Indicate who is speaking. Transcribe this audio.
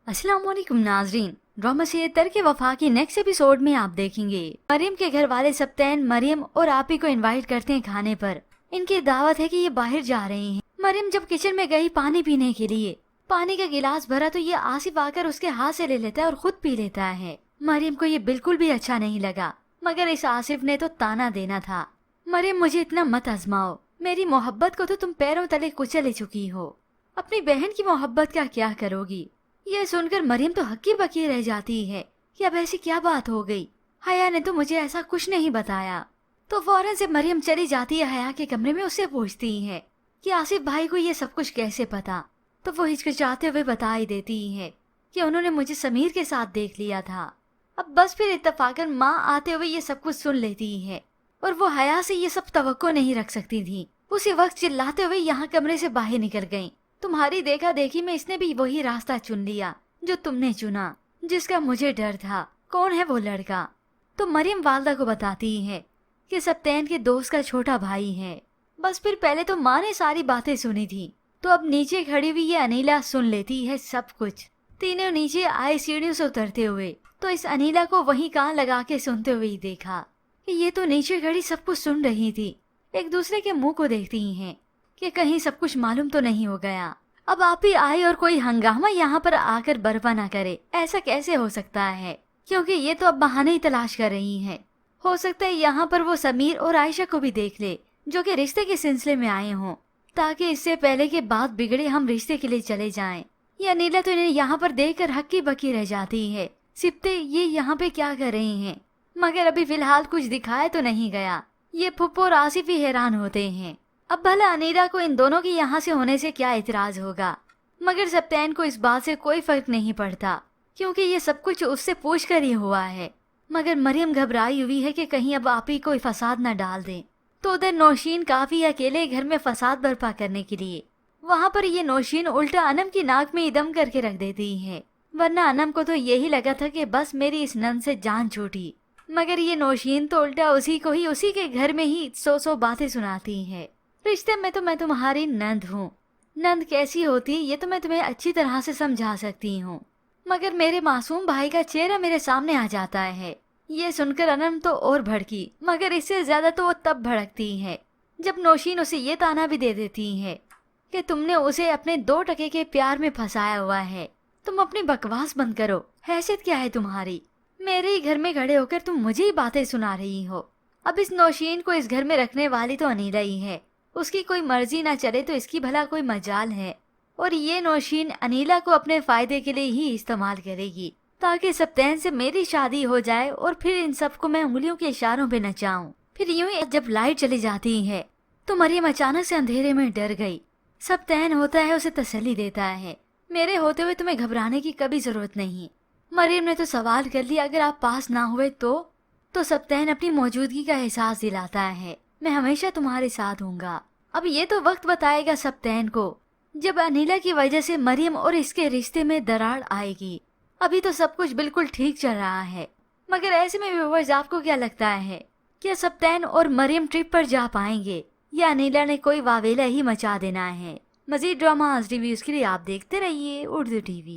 Speaker 1: अस्सलाम वालेकुम नाजरीन। ड्रामा सीरियल तर के वफा के नेक्स्ट एपिसोड में आप देखेंगे मरियम के घर वाले सप्तैन मरियम और आपी को इनवाइट करते हैं खाने पर। इनकी दावत है कि ये बाहर जा रहे हैं। मरियम जब किचन में गई पानी पीने के लिए, पानी का गिलास भरा तो ये आसिफ आकर उसके हाथ से ले लेता है और खुद पी लेता है। मरियम को ये बिल्कुल भी अच्छा नहीं लगा, मगर इस आसिफ ने तो ताना देना था। मरियम, मुझे इतना मत आजमाओ, मेरी मोहब्बत को तो तुम पैरों तले कुचल चुकी हो, अपनी बहन की मोहब्बत का क्या करोगी। ये सुनकर मरियम तो हक्की बक्की रह जाती है कि अब ऐसी क्या बात हो गई, हया ने तो मुझे ऐसा कुछ नहीं बताया। तो फौरन से मरियम चली जाती है हया के कमरे में, उससे पूछती है कि आसिफ भाई को ये सब कुछ कैसे पता। तो वो हिचकिचाते हुए बता ही देती है कि उन्होंने मुझे समीर के साथ देख लिया था। अब बस फिर इत्तफाकन माँ आते हुए ये सब कुछ सुन लेती है और वो हया से ये सब तवक्को नहीं रख सकती थी। उसी वक्त चिल्लाते हुए यहाँ कमरे से बाहर निकल गयी। तुम्हारी देखा देखी में इसने भी वही रास्ता चुन लिया जो तुमने चुना, जिसका मुझे डर था। कौन है वो लड़का? तो मरियम वालदा को बताती है कि सप्तैन के दोस्त का छोटा भाई है। बस फिर पहले तो माँ ने सारी बातें सुनी थी, तो अब नीचे खड़ी हुई ये अनीला सुन लेती है सब कुछ। तीनों नीचे आए सीढ़ियों से उतरते हुए, तो इस अनीला को वहीं कान लगा के सुनते हुए ही देखा कि ये तो नीचे खड़ी सब कुछ सुन रही थी। एक दूसरे के मुंह को देखती हैं कि कहीं सब कुछ मालूम तो नहीं हो गया। अब आप ही आए और कोई हंगामा यहाँ पर आकर बर्पा ना करे, ऐसा कैसे हो सकता है? क्योंकि ये तो अब बहाने ही तलाश कर रही हैं। हो सकता है यहाँ पर वो समीर और आयशा को भी देख ले, जो कि रिश्ते के सिलसिले में आए हों, ताकि इससे पहले कि बात बिगड़े हम रिश्ते के लिए चले जाएं। या नीला तो इन्हें यहाँ पर देखकर हक्की बक्की रह जाती है। सिप्ते ये यहाँ पे क्या कर रही हैं? मगर अभी फिलहाल कुछ दिखाया तो नहीं गया। ये फुप्पो और आसिफ ही हैरान होते हैं। अब भला अनीला को इन दोनों के यहाँ से होने से क्या इतराज होगा, मगर सप्तैन को इस बात से कोई फर्क नहीं पड़ता, क्योंकि ये सब कुछ उससे पूछ कर ही हुआ है। मगर मरियम घबराई हुई है कि कहीं अब आप ही कोई फसाद न डाल दे। तो उधर नौशीन काफी अकेले घर में फसाद बर्पा करने के लिए, वहाँ पर ये नौशीन उल्टा अनम की नाक में दम करके रख देती है। वरना अनम को तो यही लगा था कि बस मेरी इस नंद से जान छूटी, मगर ये नौशीन तो उल्टा उसी को ही उसी के घर में ही सौ बातें सुनाती है। रिश्ते में तो मैं तुम्हारी नंद हूँ, नंद कैसी होती ये तो मैं तुम्हें अच्छी तरह से समझा सकती हूँ, मगर मेरे मासूम भाई का चेहरा मेरे सामने आ जाता है। ये सुनकर अनम तो और भड़की, मगर इससे ज्यादा तो वो तब भड़कती है जब नौशीन उसे ये ताना भी दे देती है कि तुमने उसे अपने 2 टके के प्यार में फंसाया हुआ है। तुम अपनी बकवास बंद करो, हैसियत क्या है तुम्हारी? मेरे ही घर में खड़े होकर तुम मुझे ही बातें सुना रही हो। अब इस नौशीन को इस घर में रखने वाली तो अनीला ही है, उसकी कोई मर्जी ना चले तो इसकी भला कोई मजाल है। और ये नौशीन अनीला को अपने फायदे के लिए ही इस्तेमाल करेगी, ताकि सप्तैन से मेरी शादी हो जाए और फिर इन सबको मैं उंगलियों के इशारों पे नचाऊं। फिर यूं ही जब लाइट चली जाती है तो मरियम अचानक से अंधेरे में डर गई। सप्तैन होता है उसे तसल्ली देता है, मेरे होते हुए तुम्हें घबराने की कभी जरूरत नहीं। मरियम ने तो सवाल कर लिया, अगर आप पास ना हुए तो सप्तैन अपनी मौजूदगी का एहसास दिलाता है, मैं हमेशा तुम्हारे साथ हूँगा। अब ये तो वक्त बताएगा सप्तैन को, जब अनीला की वजह से मरियम और इसके रिश्ते में दरार आएगी। अभी तो सब कुछ बिल्कुल ठीक चल रहा है, मगर ऐसे में व्यूअर्स आपको क्या लगता है, क्या सप्तैन और मरियम ट्रिप पर जा पाएंगे या अनीला ने कोई वावेला ही मचा देना है? मजीद ड्रामा रिव्यूज के लिए आप देखते रहिए उर्दू टीवी।